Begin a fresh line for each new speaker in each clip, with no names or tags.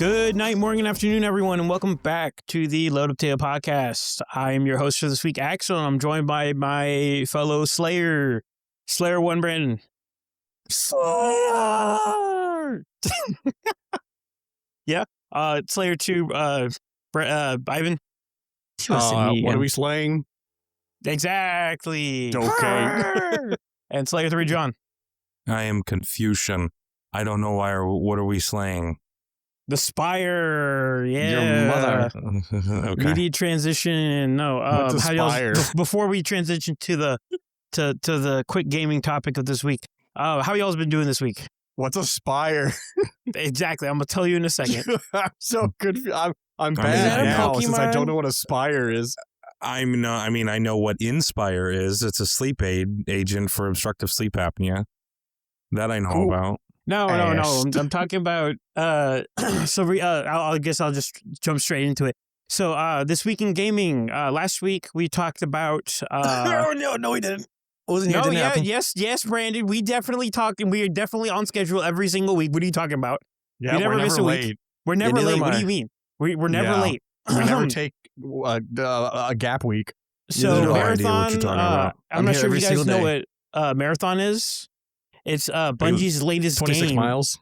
Good night, morning, and afternoon, everyone, and welcome back to the Load Up Tale podcast. I am your host for this week, Axel, and I'm joined by my fellow Slayer, Slayer 1, Brandon. Slayer! Yeah, Slayer 2, Ivan.
What are we slaying?
Exactly.
Okay.
And Slayer 3, John.
I am Confucian. I don't know why or what are we slaying?
The Spire, yeah.
Your mother.
Okay.
Media transition. No,
What's a
how y'all-
Spire?
before we transition to the quick gaming topic of this week, how y'all's been doing this week?
What's a Spire?
Exactly, I'm gonna tell you in a second.
I'm so confused. I'm
Is
bad
that a
now since I
Pokemon?
don't know what a Spire is.
I know what Inspire is. It's a sleep aid agent for obstructive sleep apnea. That I know
Cool.
about.
No. I'm talking about. I guess I'll just jump straight into it. So, this week in gaming. Last week we talked about.
No, we didn't. Wasn't here.
No,
Didn't happen.
yes, Brandon. We definitely talking. We are definitely on schedule every single week. What are you talking about?
Yeah,
never
we're
miss
never
a week.
late.
We're never
neither
late.
am
What do
I.
you mean? We're never
Yeah.
late.
We never take a gap week.
So
Neither do I.
marathon.
Idea what you're talking about.
I'm
I'm
not
here
sure if
every
you guys
single
know
day.
what marathon is. It's Bungie's latest
26
game.
miles.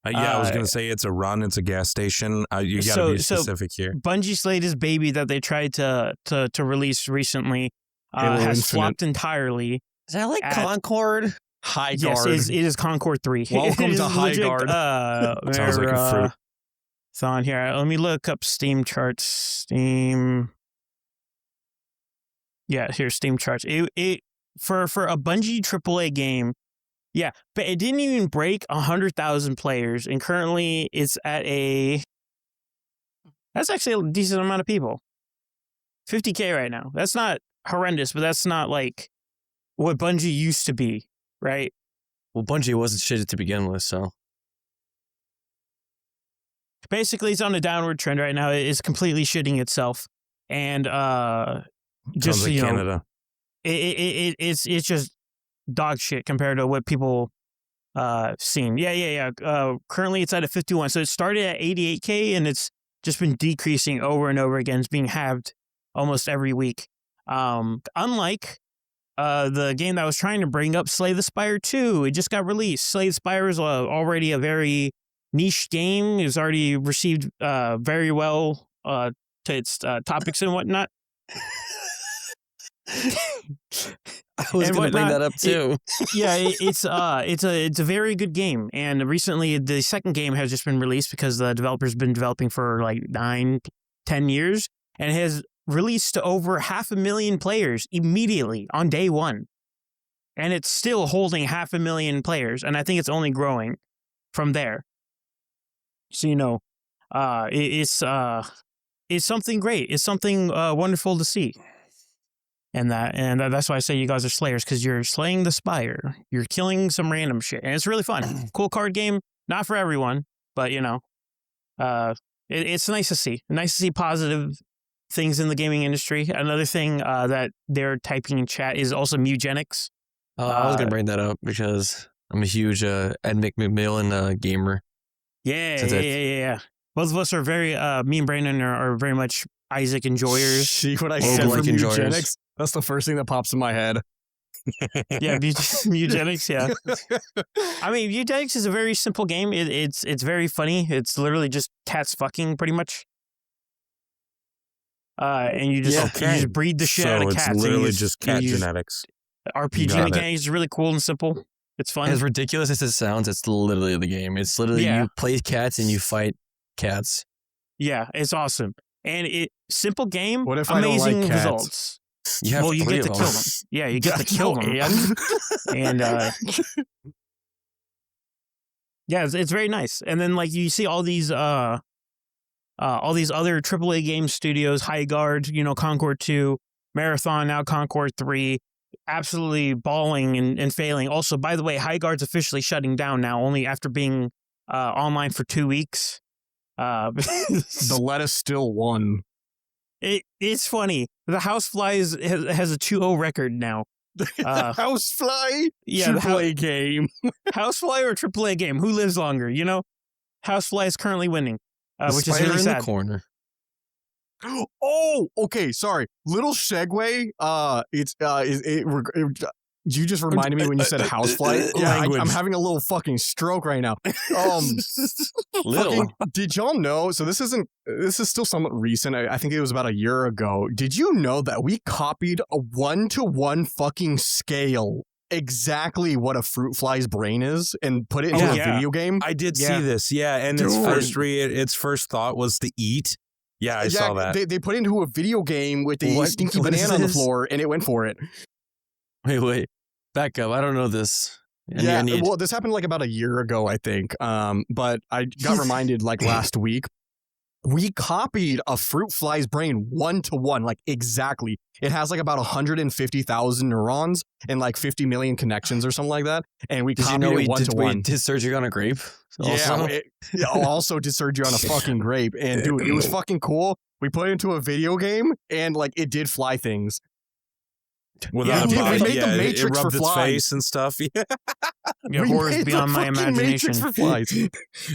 I was going to say it's a run. It's a gas station. You got to be specific here.
Bungie's latest baby that they tried to release recently
Halo
has
Infinite.
flopped entirely.
Is that like
At-
Concord?
High
Yes,
guard.
it is Concord 3.
Welcome
It is
to High
legit,
Guard.
Sounds like a fruit.
It's on here. Let me look up Steam charts. Steam. Yeah, here's Steam charts. It for a Bungie AAA game. Yeah, but it didn't even break 100,000 players, and currently it's at that's actually a decent amount of people. 50K right now. That's not horrendous, but that's not like what Bungie used to be, right?
Well, Bungie wasn't shit to begin with, so.
Basically, it's on a downward trend right now. It's completely shitting itself, and
Sounds
just
like
you know,
Canada.
it's just dog shit compared to what people seen. Yeah. Currently, it's at a 51, so it started at 88K, and it's just been decreasing over and over again. It's being halved almost every week. Unlike the game that I was trying to bring up, Slay the Spire 2, it just got released. Slay the Spire is already a very niche game. It's already received very well to its topics and whatnot.
I was
And
going to bring
whatnot.
that up too.
Yeah, it's a very good game. And recently, the second game has just been released because the developer's been developing for like 9-10 years, and it has released to over 500,000 players immediately on day one. And it's still holding 500,000 players, and I think it's only growing from there. So it's something great. It's something wonderful to see. And that's why I say you guys are slayers, because you're slaying the Spire. You're killing some random shit, and it's really fun. Cool card game, not for everyone, but it's nice to see. Nice to see positive things in the gaming industry. Another thing that they're typing in chat is also mutagenics.
I was going to bring that up because I'm a huge Ed McMillan gamer.
Yeah. Both of us are very. Me and Brandon are very much Isaac enjoyers.
See what I
Well,
said for
like enjoyers.
eugenics? That's the first thing that pops in my head.
Yeah, eugenics. Yeah, I mean, eugenics is a very simple game. It's very funny. It's literally just cats fucking, pretty much. And you just breed the shit out of cats.
So it's literally just cat genetics.
RPG
Got it.
mechanics is really cool and simple. It's fun.
As ridiculous as it sounds, it's literally the game. It's literally you play cats and you fight cats.
Yeah, it's awesome. And simple game,
What if I don't
amazing
like cats?
results.
You have
You
three
get to
of
kill
them.
them. Yeah, you get to kill them. And yeah, it's very nice. And then like you see all these other AAA game studios, High Guard, Concord 2, Marathon, now Concord 3, absolutely balling and failing. Also, by the way, High Guard's officially shutting down now, only after being online for 2 weeks.
The lettuce still won.
It's funny. The Housefly has a 2-0 record now.
Housefly?
Yeah, the
AAA game.
Housefly or AAA game? Who lives longer? Housefly is currently winning. which is
Spider
really
in
sad.
the corner.
Oh, okay. Sorry. Little segue. You just reminded me when you said housefly. Yeah, I'm
Language.
having a little fucking stroke right now.
Little.
Did y'all know? So this is still somewhat recent. I think it was about a year ago. Did you know that we copied a 1-to-1 fucking scale exactly what a fruit fly's brain is and put it into a video game?
I did
Yeah.
see this. Yeah, and its first thought was to eat. Yeah, I saw that.
They put it into a video game with a stinky
What is
banana on the
this?
floor, and it went for it.
Wait. Back up. I don't know this.
Well, this happened like about a year ago, I think. But I got reminded like last week. We copied a fruit fly's brain 1-to-1, like exactly. It has like about 150,000 neurons and like 50 million connections or something like that. And we copied it 1-to-1.
Did surgery on a grape? Also?
Yeah, also did surgery on a fucking grape. And dude, it was fucking cool. We put it into a video game and like it did fly things.
Without
Yeah,
a body,
we made the Matrix
it
for
rubbed its
flies.
face and stuff. Yeah.
Yeah,
We
horrors
made
beyond
the
my
fucking
imagination.
Matrix for flies.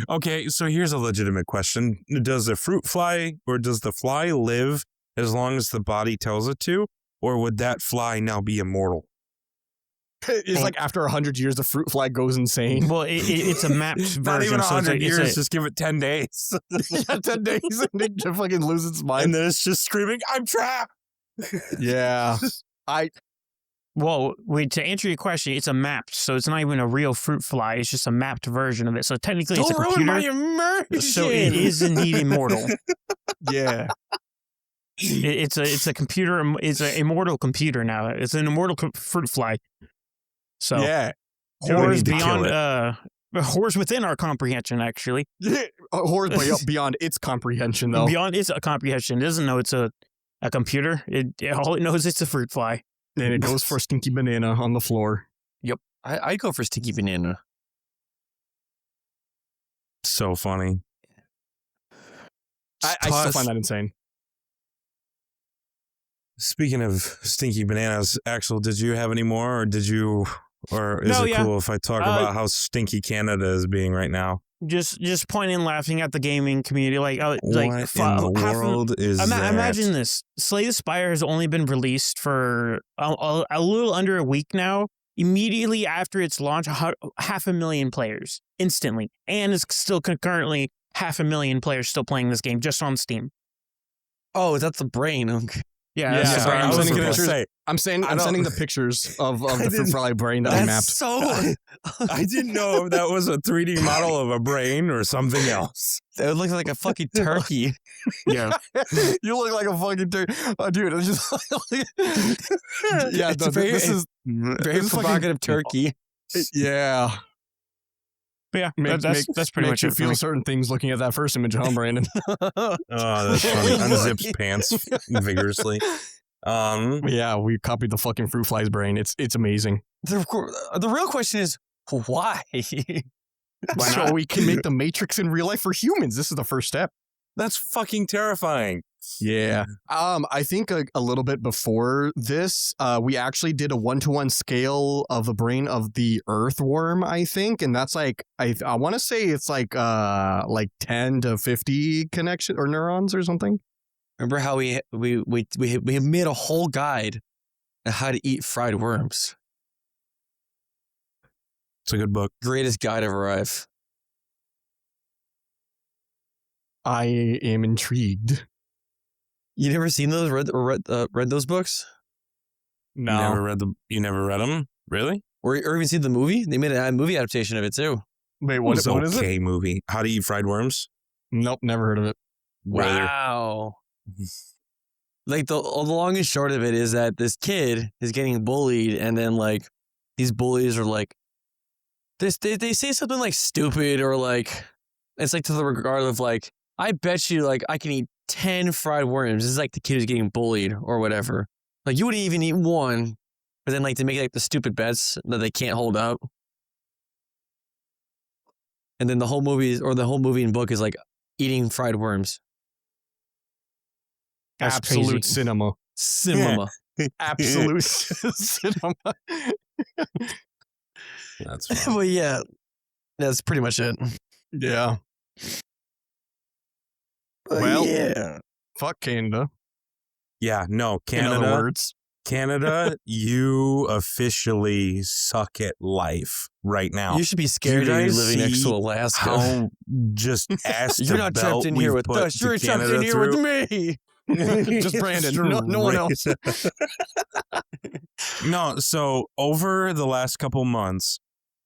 Okay, so here's a legitimate question: does a fruit fly, or does the fly live as long as the body tells it to, or would that fly now be immortal?
It's like after 100 years, the fruit fly goes insane.
Well, it's a mapped version.
Not even
so
100
it's
years. Just give it 10 days,
Yeah, 10 days and it just fucking loses its
and
mind.
then it's just screaming, "I'm trapped!"
Yeah.
Well, wait, to answer your question, it's a mapped, so it's not even a real fruit fly. It's just a mapped version of it. So technically, it's a
Don't ruin
computer.
my immersion.
So it is indeed immortal.
Yeah.
It's a computer. It's an immortal computer now. It's an immortal fruit fly. So
Yeah.
horrors
need to kill
beyond horrors within our comprehension. Actually,
Yeah. Horrors beyond its comprehension, though.
beyond its comprehension, it doesn't know it's a computer. All it knows it's a fruit fly.
And it goes for a stinky banana on the floor.
I'd go for sticky banana.
So funny.
I still find that insane.
Speaking of stinky bananas, Axel, did you have any more, or is
No,
it
yeah.
cool if I talk about how stinky Canada is being right now?
Just pointing and laughing at the gaming community, like
What in the world is that?
Imagine this: Slay the Spire has only been released for a little under a week now. Immediately after its launch, 500,000 players instantly, and it's still concurrently 500,000 players still playing this game just on Steam.
Oh, is that the brain? Okay.
Yeah,
Yeah,
that's
sorry,
the
I'm
brain.
sending
gonna
pictures.
say.
I'm sending the pictures of the fruit fly brain that I mapped.
so.
I didn't know if that was a 3D model of a brain or something else.
It looks like a fucking turkey.
Yeah.
You look like a fucking dude. Dude, it's just yeah,
It's a very-
this is
Very
this is fucking-
provocative turkey.
yeah.
But yeah,
Make-
that's pretty
Makes
much
you
it for
feel
me.
certain things looking at that first image, huh, Brandon?
Oh, that's funny. Unzips pants vigorously.
Yeah, we copied the fucking fruit fly's brain. It's amazing.
The real question is why?
Why
So
not?
we can make the Matrix in real life for humans. This is the first step.
That's fucking terrifying.
Yeah. I think a little bit before this, we actually did a 1-to-1 scale of the brain of the earthworm, I think. And that's like, I want to say it's like 10 to 50 connection or neurons or something.
Remember how we made a whole guide on how to eat fried worms?
It's a good book.
Greatest guide ever arrived.
I am intrigued.
You never seen those? Read those books?
No.
You never read them? Really?
Or even seen the movie? They made a movie adaptation of it too.
Wait,
It
what
was
is it?
okay movie. How to Eat Fried Worms?
Nope, never heard of it.
Wow. Like the long and short of it is that this kid is getting bullied, and then like these bullies are like, they say something like stupid, or like it's like to the regard of like, I bet you like I can eat 10 fried worms. This is like the kid who's getting bullied or whatever. Like you wouldn't even eat one, but then like they make like the stupid bets that they can't hold up. And then the whole movie and book is like eating fried worms.
That's
Absolute
crazy.
cinema.
Cinema.
Absolute cinema.
That's fun.
But yeah, that's pretty much it.
Yeah. Well,
yeah.
fuck Canada.
Yeah, no,
In other
Canada.
words.
Canada, you officially suck at life right now.
You should be scared
Do
that
you
you're living next
see
to Alaska.
How just ass
You're
to
not
belt
trapped in here
we've
with
put
us. You're
to
trapped in
Canada
here
through?
with me.
Just Brandon. No one else.
No, so over the last couple months,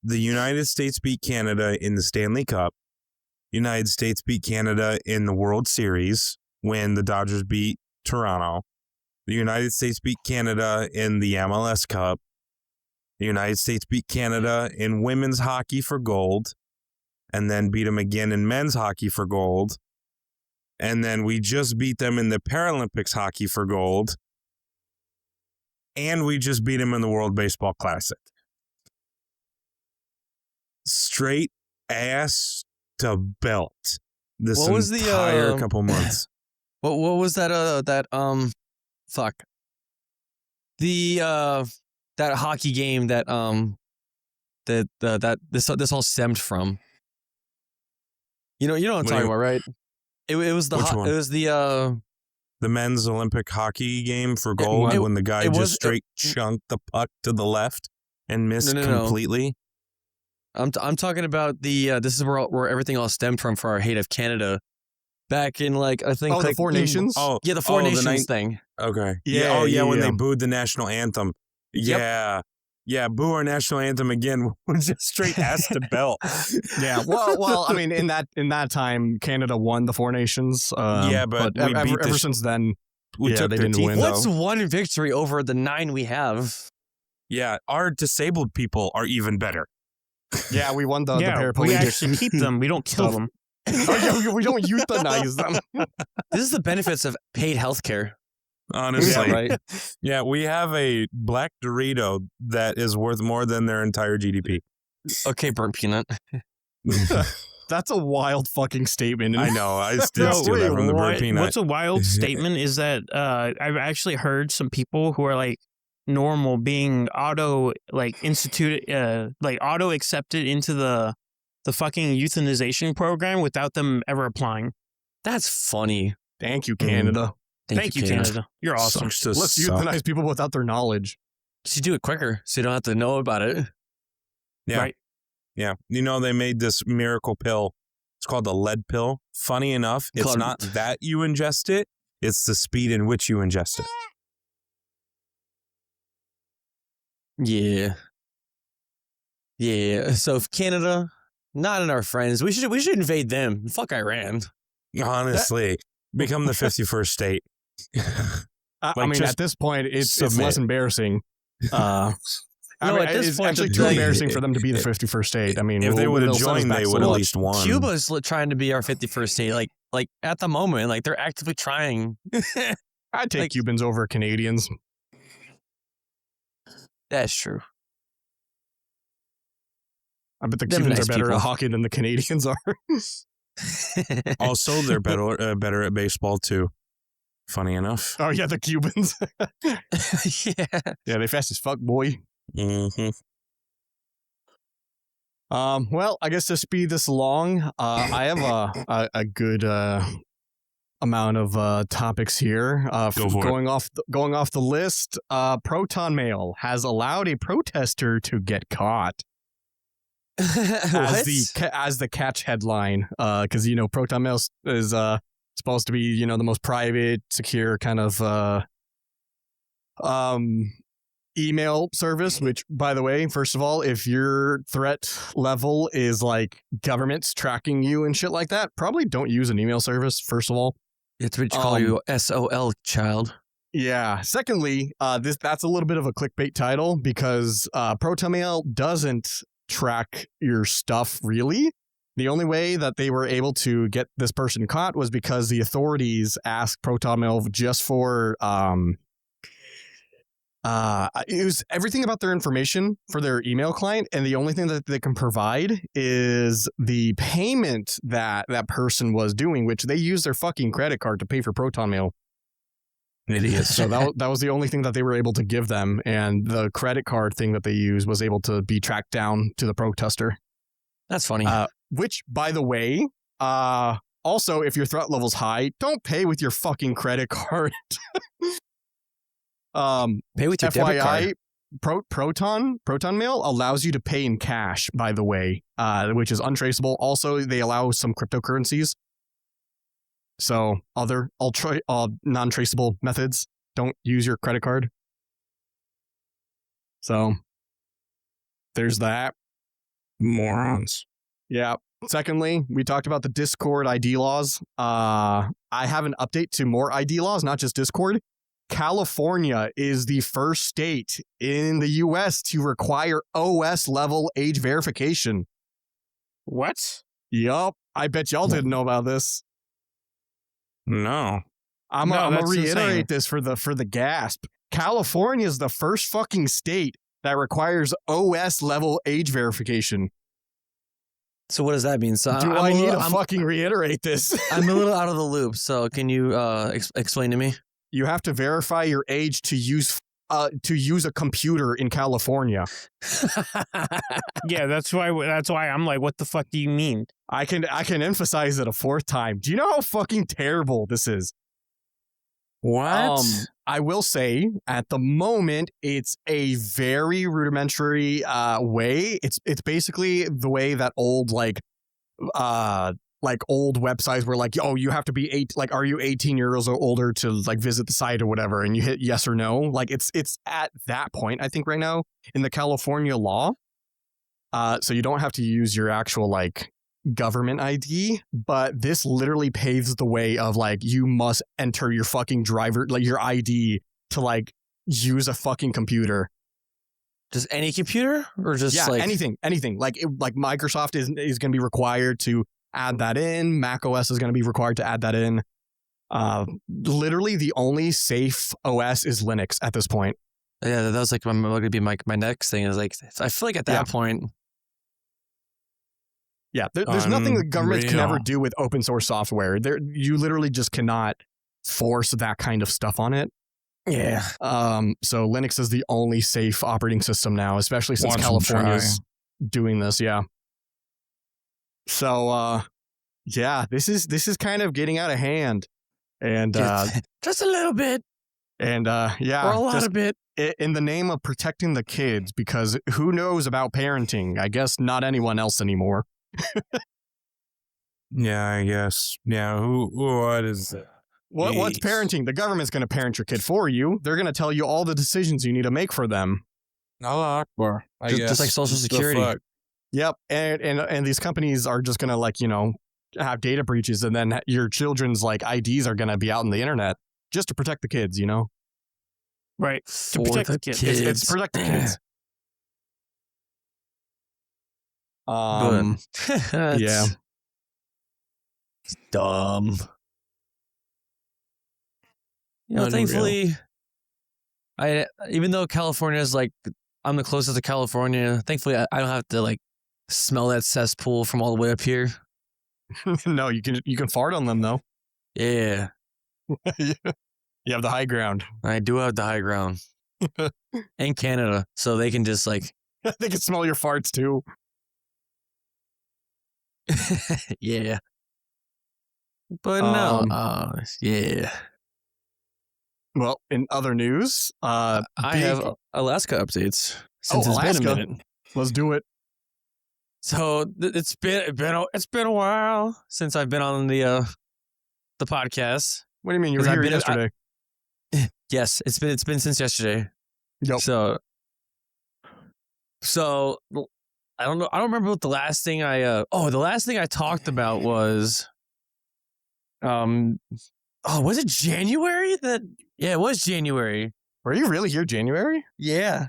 the United States beat Canada in the Stanley Cup. United States beat Canada in the World Series when the Dodgers beat Toronto. The United States beat Canada in the MLS Cup. The United States beat Canada in women's hockey for gold, and then beat them again in men's hockey for gold. And then we just beat them in the Paralympics hockey for gold. And we just beat them in the World Baseball Classic. Straight ass to belt this
What was the,
entire couple months.
What was that fuck. The that hockey game that this all stemmed from. You know what I'm talking about, right? It was the
Which one?
it was the
men's Olympic hockey game for gold when the guy just straight chunked the puck to the left and missed completely.
I'm talking about the this is where everything all stemmed from for our hate of Canada. Back in I think
the Four Nations?
Yeah, the Four Nations thing.
Okay.
Yeah,
when they booed the national anthem.
Yep.
Yeah. Yeah, boo our national anthem again. Just straight ass to belt.
Yeah. Well, I mean, in that time, Canada won the Four Nations.
Yeah, but we beat
ever since then,
we took
they
their
didn't
teeth
win.
What's one victory over the 9 we have?
Yeah, our disabled people are even better.
Yeah, we won the
we
paraplegic.
actually keep them. We don't kill them.
Oh, yeah, we don't euthanize them.
This is the benefits of paid healthcare.
Honestly.
Yeah, right.
Yeah, we have a black Dorito that is worth more than their entire GDP.
Okay, burnt peanut.
That's a wild fucking statement.
I know. I did steal that from the bird peanut.
What's a wild statement is that I've actually heard some people who are normal being auto accepted into the fucking euthanization program without them ever applying.
That's funny.
Thank you, Canada.
Thank you, Canada. You're awesome.
Let's euthanize people without their knowledge.
You do it quicker, so you don't have to know about it.
Yeah.
Right.
Yeah. They made this miracle pill. It's called the lead pill. Funny enough, it's not that you ingest it. It's the speed in which you ingest it.
Yeah. Yeah. So if Canada, not in our friends, we should invade them. Fuck Iran.
Honestly, become the 51st state.
I mean, at this point, it's less embarrassing.
At this point,
actually too embarrassing for them to be the 51st state. I mean,
if they would have joined, they would have at least won.
Cuba's trying to be our 51st state. Like at the moment, they're actively trying.
I'd take Cubans over Canadians.
That's true.
I bet the Cubans are better at hockey than the Canadians are.
Also, they're better at baseball too. Funny enough.
Oh yeah, the Cubans.
Yeah,
they fast as fuck, boy.
Mm-hmm.
Well, I guess to speed this along, I have a good amount of topics here. Going off the list, Proton Mail has allowed a protester to get caught. As the catch headline, because Proton Mail is supposed to be the most private, secure kind of email service. Which, by the way, first of all, if your threat level is governments tracking you and shit like that, probably don't use an email service. First of all,
it's what you call you SOL child.
Yeah. Secondly, that's a little bit of a clickbait title because Proton Mail doesn't track your stuff really. The only way that they were able to get this person caught was because the authorities asked Proton Mail just for it was everything about their information for their email client, and the only thing that they can provide is the payment that person was doing, which they used their fucking credit card to pay for Proton Mail.
Idiots.
So that was the only thing that they were able to give them, and the credit card thing that they used was able to be tracked down to the protester.
That's funny.
Which, by the way, Also, if your threat level's high, don't pay with your fucking credit card.
Pay with your debit card.
FYI, Proton Mail allows you to pay in cash, by the way, which is untraceable. Also, they allow some cryptocurrencies. So other non-traceable methods don't use your credit card. So there's that.
Morons.
Yeah. Secondly, we talked about the Discord ID laws. I have an update to more ID laws, not just Discord. California is the first state in the US to require OS level age verification.
What?
Yup. I bet y'all didn't know about this.
No.
I'm gonna reiterate this for the gasp. California is the first fucking state that requires OS level age verification.
So what does that mean? So
Do I need to fucking reiterate this?
I'm a little out of the loop. So can you explain to me?
You have to verify your age to use a computer in California.
Yeah, that's why I'm like, what the fuck do you mean?
I can emphasize it a fourth time. Do you know how fucking terrible this is?
What?
I will say at the moment it's a very rudimentary way. It's basically the way that old old websites were like, oh, you have to be are you 18 years or older to like visit the site or whatever, and you hit yes or no. Like it's at that point, I think, right now in the California law. So you don't have to use your actual like government ID, but this literally paves the way of like you must enter your fucking driver, like your ID to like use a fucking computer.
Just any computer, or just
anything. Like Microsoft is going to be required to add that in. Mac OS is going to be required to add that in. Literally, the only safe OS is Linux at this point.
Yeah, that was like going to be my next thing. Is like I feel like at that point.
Yeah, there's nothing the government can ever do with open source software. You literally just cannot force that kind of stuff on it.
Yeah.
So Linux is the only safe operating system now, especially since California's doing this. Yeah. So, yeah, this is kind of getting out of hand, and
just a little bit,
and yeah,
or a lot of bit,
in the name of protecting the kids, because who knows about parenting? I guess not anyone else anymore.
Yeah, I guess. Yeah, what is that?
What's parenting? The government's going to parent your kid for you. They're going to tell you all the decisions you need to make for them.
Allah Akbar.
Just like Social Security.
Yep, and these companies are just going to like, have data breaches, and then your children's like IDs are going to be out on the internet just to protect the kids,
Right. To protect the kids.
It's protect the kids. Yeah.
Dumb. Thankfully, even though California is like, I'm the closest to California, thankfully I don't have to like smell that cesspool from all the way up here.
No, you can fart on them though.
Yeah.
You have the high ground.
I do have the high ground. And Canada, so they can just like
they can smell your farts too.
Yeah. But no, yeah.
Well, in other news,
I have Alaska updates since it's
Alaska.
been a minute.
Let's do it.
So it's been a while since I've been on the podcast.
What do you mean? You were here yesterday.
Yes, it's been since yesterday.
Yep.
So I don't know. I don't remember what the last thing the last thing I talked about was was it January? Yeah, it was January.
Were you really here January?
Yeah.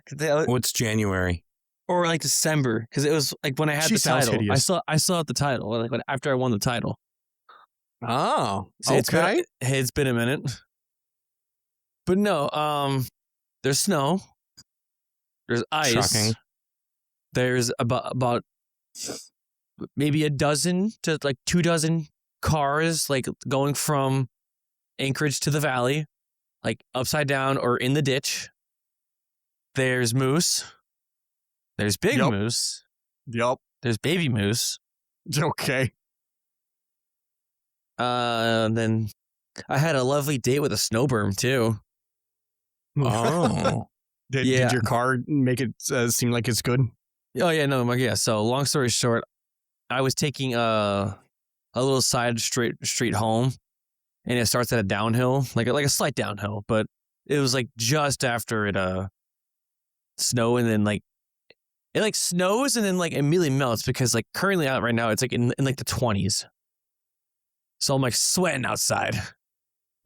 What's January?
Or like December, because it was like when I had the title.
Hideous.
I still had the title, like after I won the title.
Oh,
so
okay.
It's been a minute. But no, there's snow. There's ice.
Shocking.
There's about maybe a dozen to like 24 cars like going from Anchorage to the valley, like upside down or in the ditch. There's moose. There's big moose.
Yep.
There's baby moose.
Okay.
Then I had a lovely date with a snowberm too.
Oh.
Did
Yeah.
your car make it seem like it's good?
Oh yeah, no, yeah. So long story short, I was taking a little side street home, and it starts at a downhill, like a slight downhill, but it was like just after it snow, and then like it like snows and then like immediately melts because like currently out right now it's like in like the 20s. So I'm like sweating outside.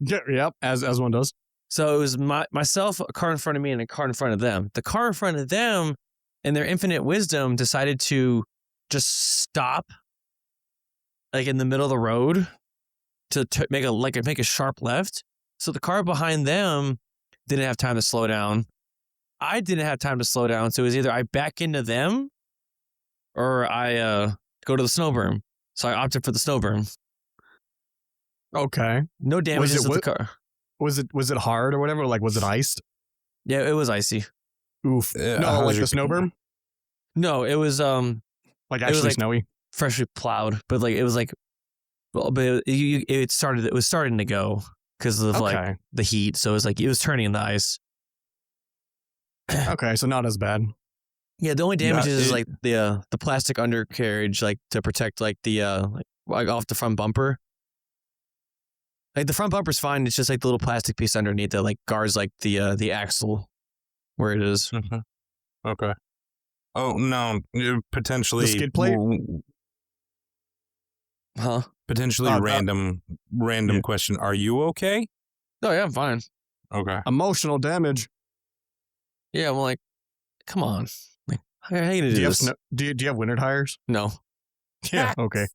Yeah, yep, as one does.
So it was myself, a car in front of me, and a car in front of them. The car in front of them, in their infinite wisdom, decided to just stop, like in the middle of the road, to make a sharp left. So the car behind them didn't have time to slow down. I didn't have time to slow down, so it was either I back into them, or I go to the snow berm. So I opted for the snow berm.
Okay.
No damages to the car.
Was it hard or whatever? Like, was it iced?
Yeah, it was icy.
Oof.
Yeah,
No,
how's
like
your-
the snowberm?
No, it was
Like
was
actually
like-
snowy?
freshly plowed, but like it was like, well, but it was starting to go because of like
Okay.
the heat. So it was like it was turning into ice.
Okay, so not as bad.
Yeah, the only damage
Yeah,
is
it-
like the plastic undercarriage, like to protect like the like off the front bumper. Like the front bumper's fine. It's just like the little plastic piece underneath that like guards like the axle where it is.
Mhm. Okay. Oh no, potentially
The skid plate?
Huh?
Potentially random
yeah.
question. Are you okay?
Oh yeah, I'm fine.
Okay.
Emotional damage.
Yeah, I'm like, come on. Like, how are you gonna do
Do you have
this?
do you have winter tires?
No.
Yeah. Okay.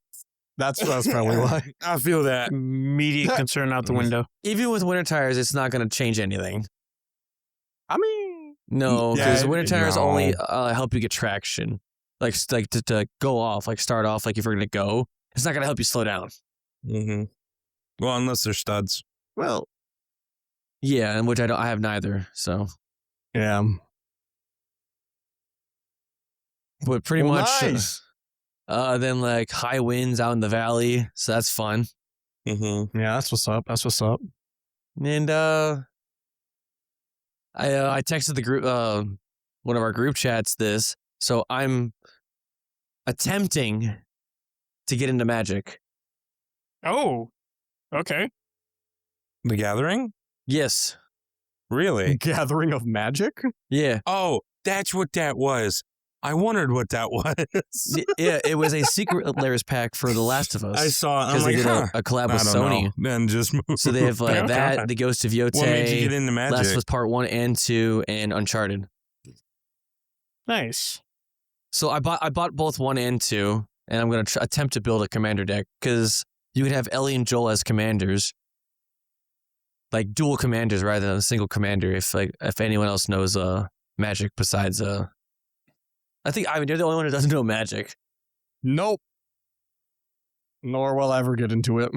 That's probably why.
I feel that.
Immediate concern out the window.
Even with winter tires, it's not going to change anything.
I mean,
No,
Yeah,
because winter tires
no.
only help you get traction. Like to go off, like start off, like if you're going to go. It's not going to help you slow down.
Mm-hmm. Well, unless they're studs.
well,
Yeah, and which I have neither. So,
yeah.
but pretty
Well,
much.
nice.
Then like high winds out in the valley, so that's fun.
Mm-hmm.
Yeah, that's what's up. That's what's up.
And I texted the group, one of our group chats this. So I'm attempting to get into Magic.
Oh, okay.
The Gathering?
Yes.
Really?
Gathering of magic?
Yeah.
Oh, that's what that was. I wondered what that was.
Yeah, it was a Secret Layers pack for The Last of Us.
I saw it. I'm
because
like,
they did
huh.
a collab
I
with
don't
Sony.
know. Then just move.
So they have
Okay,
that,
okay.
The Ghost of Yote,
What made you get into
Last of
Magic?
Us Part 1 and 2, and Uncharted.
Nice.
So I bought both 1 and 2, and I'm going to attempt to build a commander deck because you could have Ellie and Joel as commanders, like dual commanders rather than a single commander. If anyone else knows Magic besides I think you're the only one who doesn't know Magic.
Nope. Nor will I ever get into it.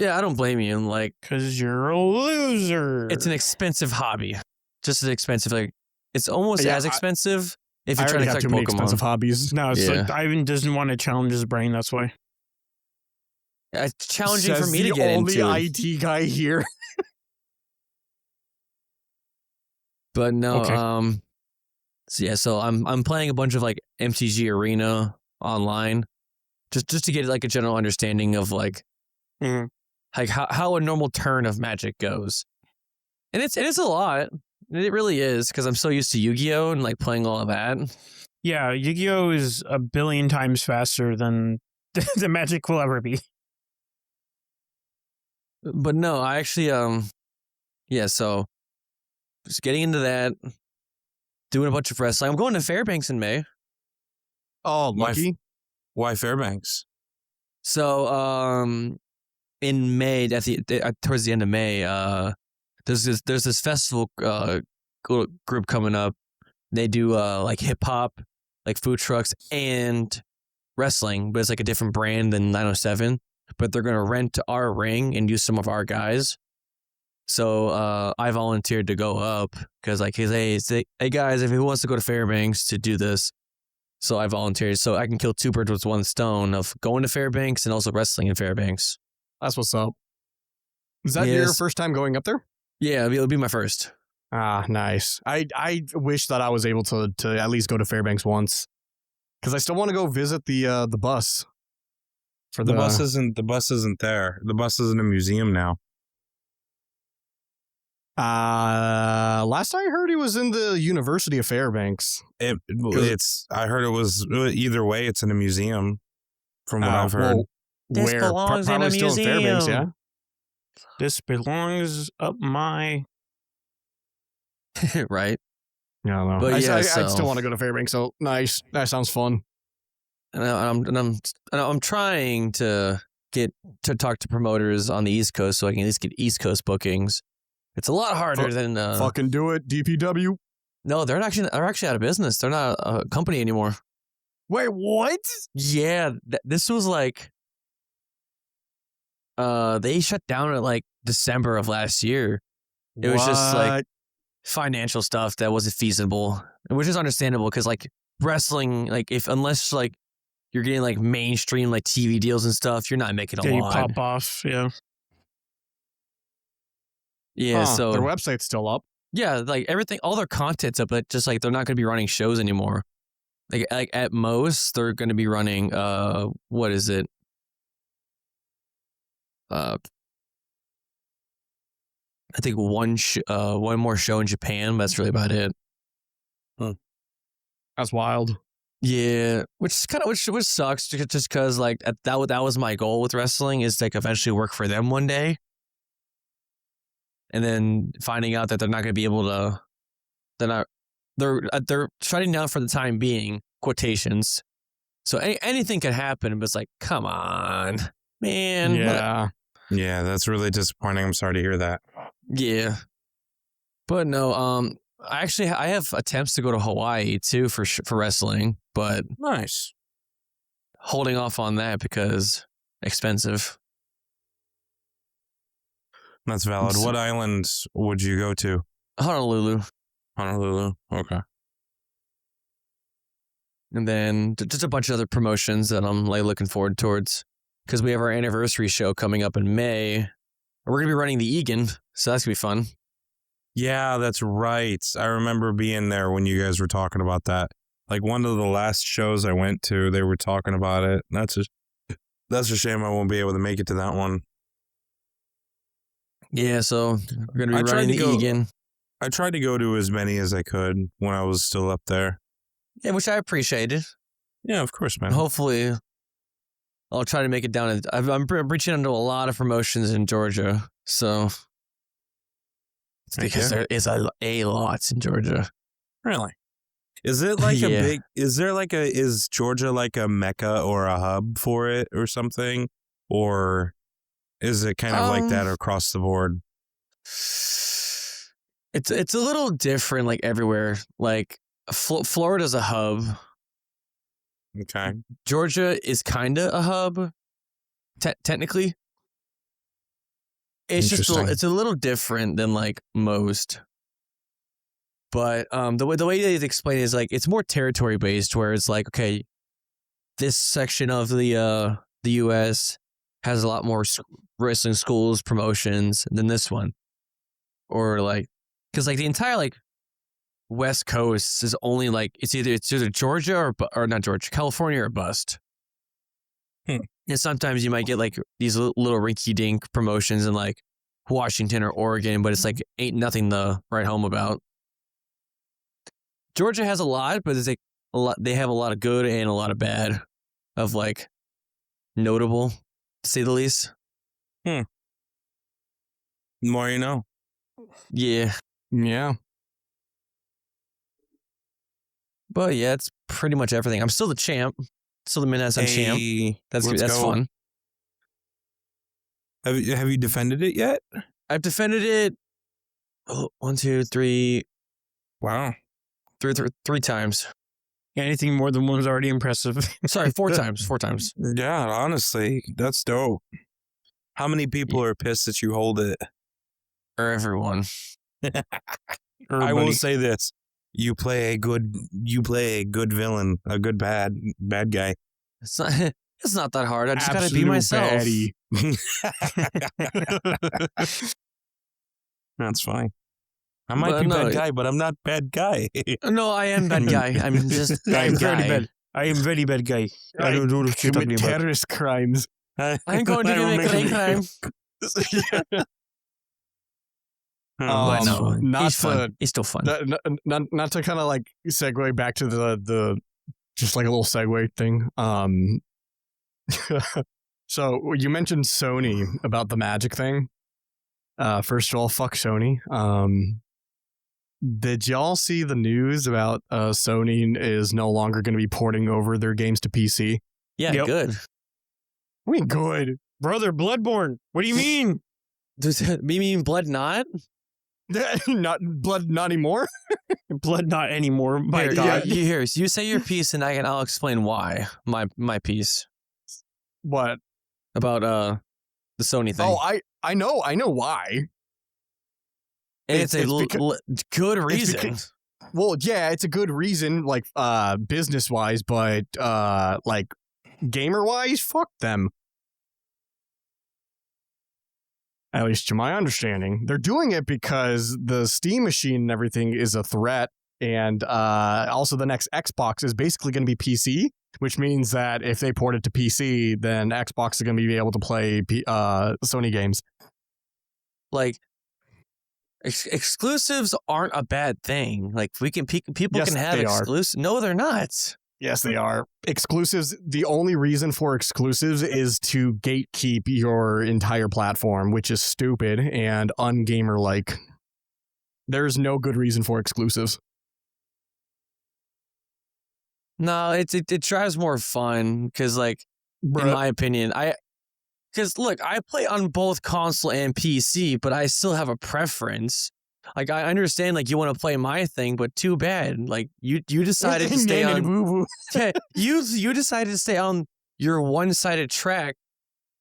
Yeah, I don't blame you. And like,
Because you're a loser.
it's an expensive hobby, just as expensive. Like, it's almost
Yeah,
as expensive if
I
you're trying
already
to
have too
collect
many
Pokemon.
expensive hobbies.
No, it's
Yeah.
like Ivan doesn't want to challenge his brain. That's why.
It's challenging
Says
for me to
the
get
only
into it.
IT guy here.
But no,
Okay.
so yeah, so I'm playing a bunch of like MTG Arena online, just to get like a general understanding of like
Mhm.
like how a normal turn of Magic goes, and it is a lot. It really is because I'm so used to Yu-Gi-Oh and like playing all of that.
Yeah, Yu-Gi-Oh is a billion times faster than the Magic will ever be.
But no, I actually yeah, so just getting into that, doing a bunch of wrestling. I'm going to Fairbanks in May.
Oh,
My
lucky.
Why Fairbanks?
So in May, towards the end of May, there's this festival group coming up. They do like hip hop, like food trucks and wrestling, but it's like a different brand than 907. But they're gonna rent our ring and use some of our guys. So I volunteered to go up because like hey guys, if who wants to go to Fairbanks to do this? So I volunteered so I can kill two birds with one stone of going to Fairbanks and also wrestling in Fairbanks.
That's what's up. Is that
Yes.
your first time going up there?
Yeah, it'll be my first.
Ah, nice. I wish that I was able to at least go to Fairbanks once, because I still want to go visit the bus. For
The bus isn't there. The bus is in a museum now.
Last I heard, he was in the University of Fairbanks.
I heard it was either way. It's in a museum, from what I've heard.
Well,
This
where?
belongs in a
Probably still in Fairbanks, yeah.
museum. This belongs up my.
Right.
Yeah, I don't know.
But yeah,
I
so-
still want to go to Fairbanks. So nice. That sounds fun.
And I'm trying to get to talk to promoters on the East Coast so I can at least get East Coast bookings. It's a lot harder than
Fucking do it, DPW.
no, they're actually out of business. They're not a company anymore.
Wait, what?
Yeah, this was like they shut down at like December of last year. It was just like financial stuff that wasn't feasible, which is understandable because like wrestling, like unless like you're getting like mainstream like TV deals and stuff, you're not making a
Yeah, you
lot.
pop off. Yeah.
Yeah, so
their website's still up.
yeah, like everything, all their content's up, but just like they're not going to be running shows anymore. Like at most, they're going to be running what is it? I think one more show in Japan, but that's really about it.
That's wild.
Yeah, which sucks just because like that was my goal with wrestling is like eventually work for them one day, and then finding out that they're not going to be able to, they're shutting down for the time being, quotations. So anything could happen, but it's like, come on, man.
Yeah.
Yeah, that's really disappointing. I'm sorry to hear that.
Yeah, but no. I have attempts to go to Hawaii too for wrestling, but
Nice.
holding off on that because expensive.
That's valid. What island would you go to?
Honolulu.
Honolulu. Okay.
And then just a bunch of other promotions that I'm like looking forward towards because we have our anniversary show coming up in May. We're going to be running the Egan, so that's going to be fun.
Yeah, that's right. I remember being there when you guys were talking about that. Like one of the last shows I went to, they were talking about it. That's a shame I won't be able to make it to that one.
Yeah, so we're going to
I
be
tried
running
to
the
go-
Egan.
I tried to go to as many as I could when I was still up there.
Yeah, which I appreciated.
Yeah, of course, man.
Hopefully, I'll try to make it down. I'm reaching into a lot of promotions in Georgia, so it's because there is a lot in Georgia.
Really? Is it like
Yeah.
a big, is Georgia like a mecca or a hub for it or something? Or is it kind of like that across the board?
It's a little different, like everywhere. Like Florida's a hub.
Okay.
Georgia is kind of a hub, technically. It's just
Interesting.
it's a little different than like most. But the way they explain it is like it's more territory based, where it's like, okay, this section of the U.S. has a lot more wrestling schools promotions than this one, or like because like the entire like West Coast is only like it's either Georgia or not Georgia, California or bust. And sometimes you might get like these little rinky dink promotions in like Washington or Oregon, but it's like ain't nothing to write home about. Georgia has a lot, but it's like a lot. They have a lot of good and a lot of bad, of like notable, to say the least.
The more you know.
Yeah,
Yeah.
but yeah, it's pretty much everything. I'm still the champ, still the Minnesota champ.
Hey,
That's
let's
that's
go.
fun.
Have you defended it yet?
I've defended it. Oh, 1, 2, 3,
Wow.
three times.
Anything more than one is already impressive.
Sorry, 4 times. 4 times.
Yeah, honestly, that's dope. How many people are pissed that you hold it?
Or everyone.
I will say this: you play a good villain, a good bad guy.
It's not. It's not that hard. I just gotta be
Absolute
myself.
baddie.
That's fine. I might
But
be
no,
bad guy, but I'm not bad guy.
No, I am bad guy. I'm just
I am
bad
very
guy.
bad. I am very bad guy. I don't know what you're talking
Commit
about.
terrorist crimes.
I'm going to commit a crime.
Oh,
no,
not
he's fun.
to
He's still fun.
not to kind of like segue back to the just like a little segue thing. So you mentioned Sony about the Magic thing. First of all, fuck Sony. Did y'all see the news about Sony is no longer going to be porting over their games to PC?
Yeah,
Yep.
good.
I mean, good.
Brother, Bloodborne. What do you mean?
Does it mean blood not?
Not blood, not anymore.
Blood not anymore. My
Here,
God.
you say your piece, and I'll explain why. My piece
What?
about the Sony thing.
Oh, I know why.
and it's a good reason.
because- Well, yeah, it's a good reason, like business wise, but like gamer wise, fuck them. At least to my understanding, they're doing it because the Steam machine and everything is a threat, and also the next Xbox is basically going to be PC, which means that if they port it to PC, then Xbox is going to be able to play Sony games.
Like exclusives aren't a bad thing. Like people
Yes,
can have
they are.
exclusives. No, they're not.
Yes, they are. Exclusives, the only reason for exclusives is to gatekeep your entire platform, which is stupid and ungamer-like. There's no good reason for exclusives.
No, it drives more fun because, like, in my opinion, because look, I play on both console and PC, but I still have a preference. Like, I understand, like, you want to play my thing, but too bad. Like, you decided to stay on. Yeah, you decided to stay on your one-sided track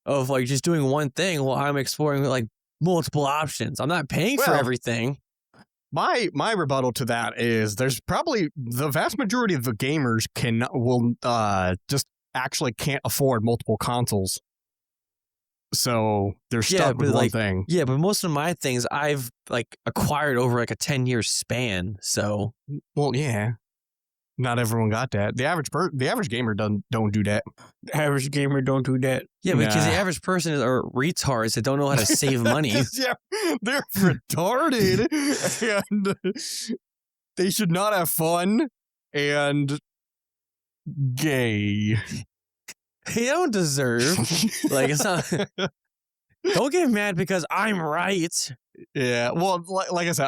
of like just doing one thing while I'm exploring like multiple options. I'm not paying for
Well,
everything.
My rebuttal to that is there's probably the vast majority of the gamers will just actually can't afford multiple consoles. So they're stuck with one thing.
Yeah, but most of my things I've like acquired over like a 10-year span. So
Well, yeah. Not everyone got that. The average gamer don't do that.
Average gamer don't do that.
yeah, because the
Nah.
average person are retards that don't know how to save money.
Yeah, they're retarded and they should not have fun and gay.
They don't deserve. Like it's not. Don't get mad because I'm right.
Yeah, well, like I said,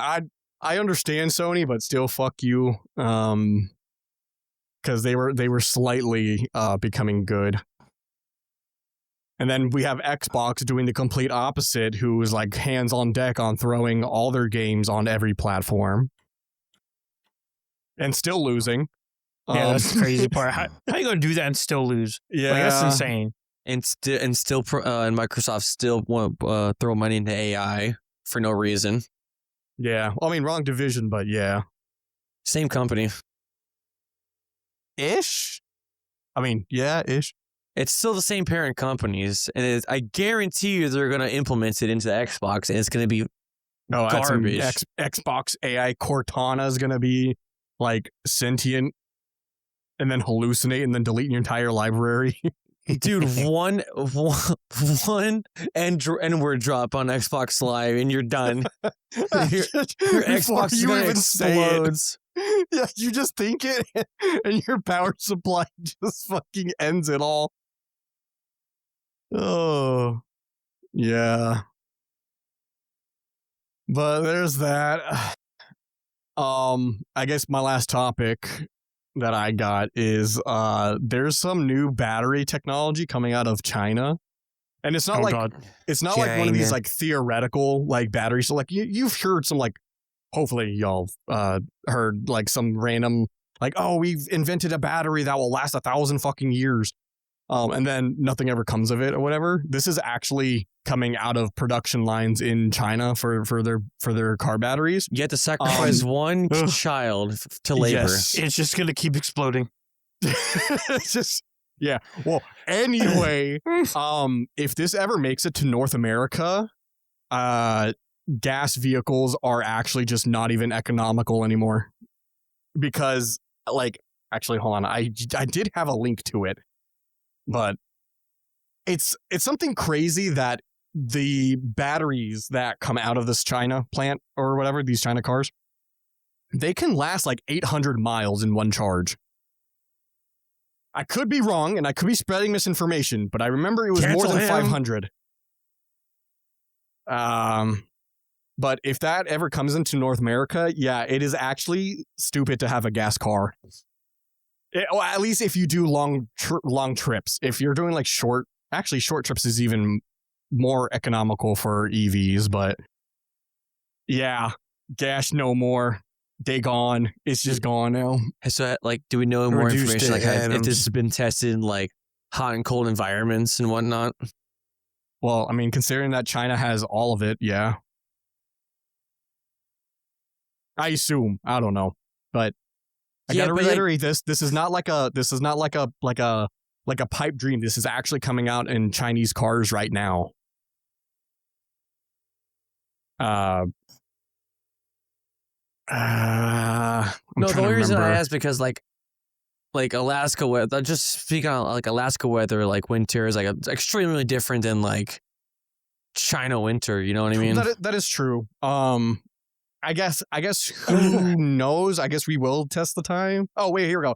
I understand Sony, but still, fuck you. Because they were slightly becoming good. And then we have Xbox doing the complete opposite, who is like hands on deck on throwing all their games on every platform. And still losing.
Yeah, that's the crazy part. How you gonna do that and still lose?
Yeah.
Like, that's insane.
And Microsoft still want to throw money into AI for no reason.
Yeah. Well, I mean, wrong division, but yeah.
Same company.
Ish? I mean, yeah, ish.
It's still the same parent companies, and I guarantee you they're going to implement it into Xbox, and it's going to be
No,
garbage.
Xbox AI Cortana is going to be like sentient and then hallucinate and then delete your entire library.
Dude, one N-word drop on Xbox Live, and you're done. Your Xbox is going to explode.
Yeah, you just think it, and your power supply just fucking ends it all. Oh, yeah. But there's that. I guess my last topic that I got is there's some new battery technology coming out of China. And it's not it's not like one of these
China.
like theoretical like batteries. So like you've heard some like, hopefully y'all heard like some random like, oh, we've invented a battery that will last 1,000 fucking years. And then nothing ever comes of it or whatever. This is actually coming out of production lines in China for their car batteries.
You have to sacrifice one child to labor.
Yes.
It's just gonna keep exploding.
It's just Yeah. Well, anyway, if this ever makes it to North America, gas vehicles are actually just not even economical anymore. Because, like, actually, hold on. I did have a link to it, but it's something crazy that the batteries that come out of this China plant or whatever, these China cars, they can last like 800 miles in one charge. I could be wrong, and I could be spreading misinformation, but I remember it was
Cancel
more than
him.
500. But if that ever comes into North America, yeah, it is actually stupid to have a gas car. Well, at least if you do long trips. If you're doing like short trips is even more economical for EVs, but yeah, gas no more. They gone. It's just gone now.
So, like, do we know more
Reduced
information, like, if
atoms.
this has been tested in, like, hot and cold environments and whatnot?
Well, I mean, considering that China has all of it, yeah. I assume. I don't know, but I gotta reiterate this. This is not like a pipe dream. This is actually coming out in Chinese cars right now.
No, the only reason I asked because like Alaska weather. Just speaking on like Alaska weather, like winter is like extremely different than like China winter. You know what I mean?
That is true. I guess who knows? I guess we will test the time. Oh wait, here we go.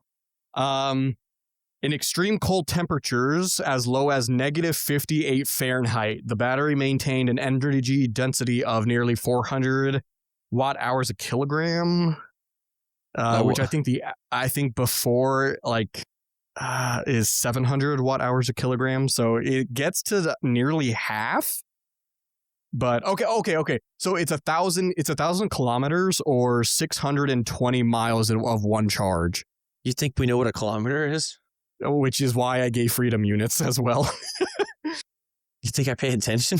In extreme cold temperatures, as low as negative 58 Fahrenheit, the battery maintained an energy density of nearly 400 watt hours a kilogram, which I think before like is 700 watt hours a kilogram. So it gets to nearly half. But okay. So it's 1,000 kilometers or 620 miles of one charge.
You think we know what a kilometer is?
Which is why I gave freedom units as well.
You think I pay attention?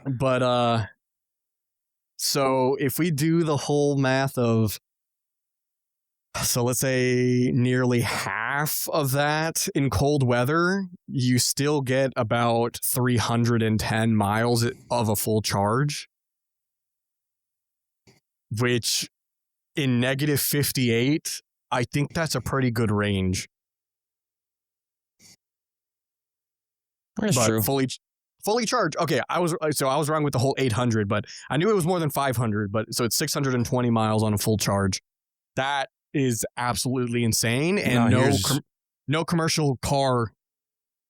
But so if we do the whole math of, so let's say nearly half of that in cold weather, you still get about 310 miles of a full charge, which in negative 58, I think that's a pretty good range.
That's
but
true.
Fully charged. Okay, I was wrong with the whole 800, but I knew it was more than 500. But so it's 620 miles on a full charge. That is absolutely insane, and no commercial car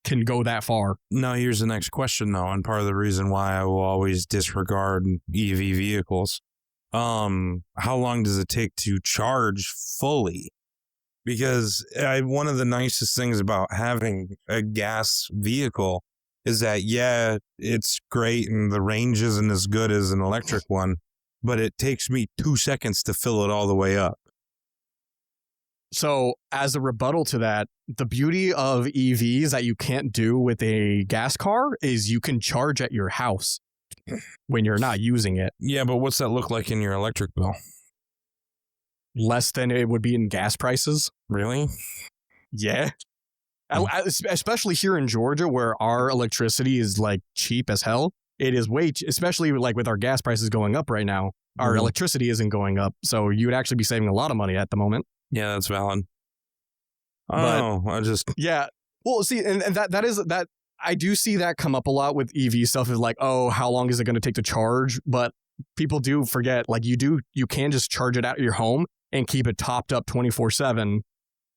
can go that far.
Now, here's the next question, though, and part of the reason why I will always disregard EV vehicles. How long does it take to charge fully? Because one of the nicest things about having a gas vehicle is that, yeah, it's great and the range isn't as good as an electric one, but it takes me 2 seconds to fill it all the way up.
So as a rebuttal to that, the beauty of EVs that you can't do with a gas car is you can charge at your house when you're not using it.
Yeah, but what's that look like in your electric bill?
Less than it would be in gas prices.
Really?
Yeah. Especially here in Georgia, where our electricity is like cheap as hell. It is especially like with our gas prices going up right now, our electricity isn't going up. So you would actually be saving a lot of money at the moment.
Yeah, that's valid.
Yeah. Well, see, and that I do see that come up a lot with EV stuff is like, oh, how long is it going to take to charge? But people do forget, like you can just charge it at your home and keep it topped up 24/7.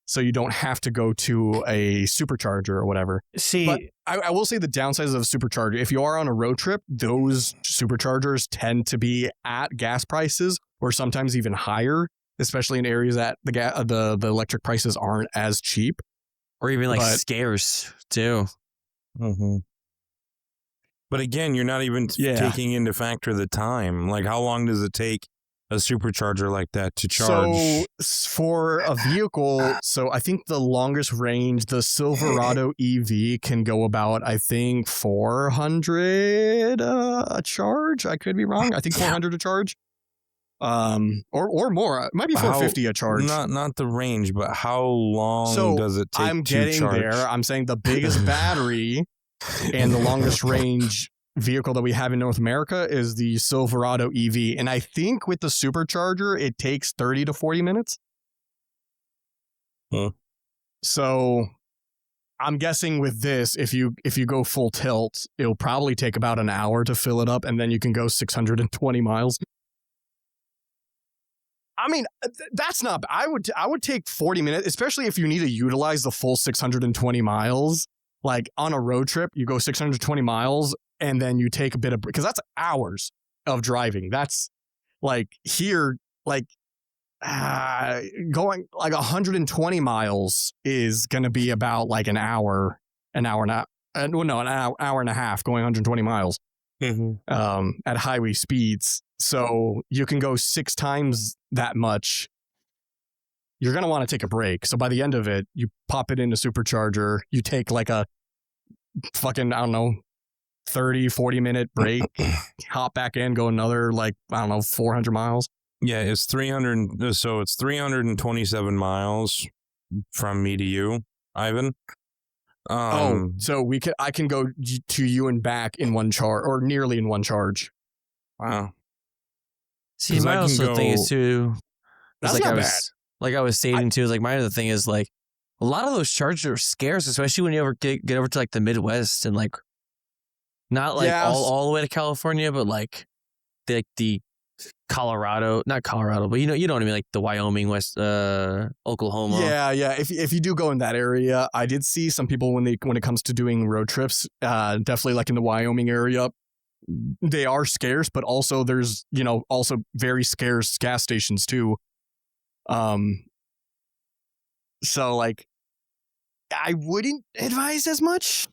So you don't have to go to a supercharger or whatever.
See,
but I will say the downsides of a supercharger, if you are on a road trip, those superchargers tend to be at gas prices or sometimes even higher, especially in areas that the electric prices aren't as cheap.
Or even like scarce too.
Mm-hmm. But again, you're not even taking into factor the time. Like, how long does it take a supercharger like that to charge?
So for a vehicle, so I think the longest range, the Silverado EV can go about, I think 400 a charge. I could be wrong. I think 400 a charge. or more. It might be 450 a charge.
Not the range, but how long does it take
I'm
to
getting
charge?
there. I'm saying the biggest battery and the longest range vehicle that we have in North America is the Silverado EV. And I think with the supercharger, it takes 30 to 40 minutes.
Huh.
So I'm guessing with this, if you go full tilt, it'll probably take about an hour to fill it up, and then you can go 620 miles. I mean, that's not. I would take 40 minutes, especially if you need to utilize the full 620 miles. Like on a road trip, you go 620 miles, and then you take a bit of, because that's hours of driving. That's like here, like going like 120 miles is going to be about like an hour and a hour and a half going 120 miles at highway speeds. So you can go 6 times that much. You're going to want to take a break. So by the end of it, you pop it into supercharger, you take like a fucking, I don't know, 30, 40 minute break, hop back in, go another like, I don't know, 400 miles.
Yeah, it's 300. So it's 327 miles from me to you, Ivan.
So I can go to you and back in one charge, or nearly in one charge.
Wow.
See, my also thing is too.
That's
like
not bad.
Like I was stating too, like my other thing is like a lot of those charges are scarce, especially when you ever get over to like the Midwest and like not like all the way to California, but like the Colorado, not Colorado, but you know what I mean, like the Wyoming, West, Oklahoma.
Yeah. If you do go in that area, I did see some people when it comes to doing road trips, definitely like in the Wyoming area, they are scarce, but also there's, also very scarce gas stations too. So like, I wouldn't advise as much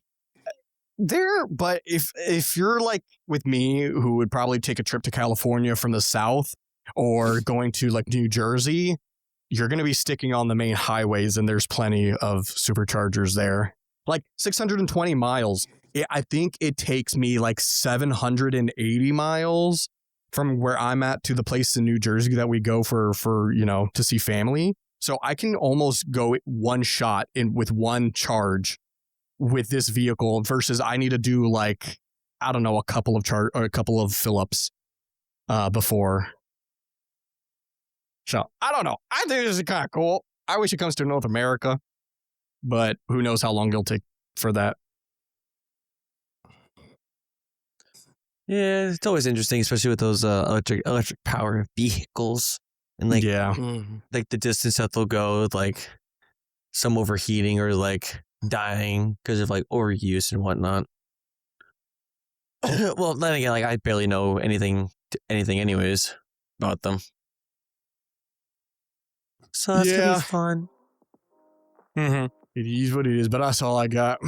there, but if you're like with me, who would probably take a trip to California from the south or going to like New Jersey, you're going to be sticking on the main highways, and there's plenty of superchargers there. Like 620 miles. I think it takes me like 780 miles from where I'm at to the place in New Jersey that we go for to see family. So I can almost go one shot with one charge with this vehicle versus I need to do like, I don't know, a couple of fill-ups before. So I don't know. I think this is kind of cool. I wish it comes to North America, but who knows how long it'll take for that.
Yeah, it's always interesting, especially with those electric power vehicles and like like the distance that they'll go with like some overheating or like dying because of like overuse and whatnot. Well, then again, like I barely know anything anyways about them. So that's gonna be fun.
It is what it is, but that's all I got.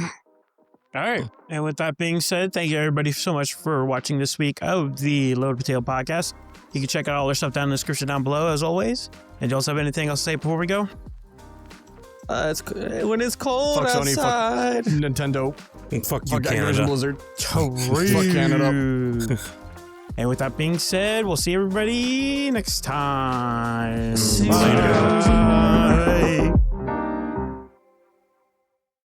All right. And with that being said, thank you everybody so much for watching this week of the Loaded Potato Podcast. You can check out all our stuff down in the description down below, as always. And you also have anything else to say before we go?
It's when it's cold
fuck
outside.
Sony, fuck Nintendo.
Fuck you,
Fuck
Canada.
Blizzard. Fuck Canada.
And with that being said, we'll see everybody next time.
See you
Bye.
later.
Bye.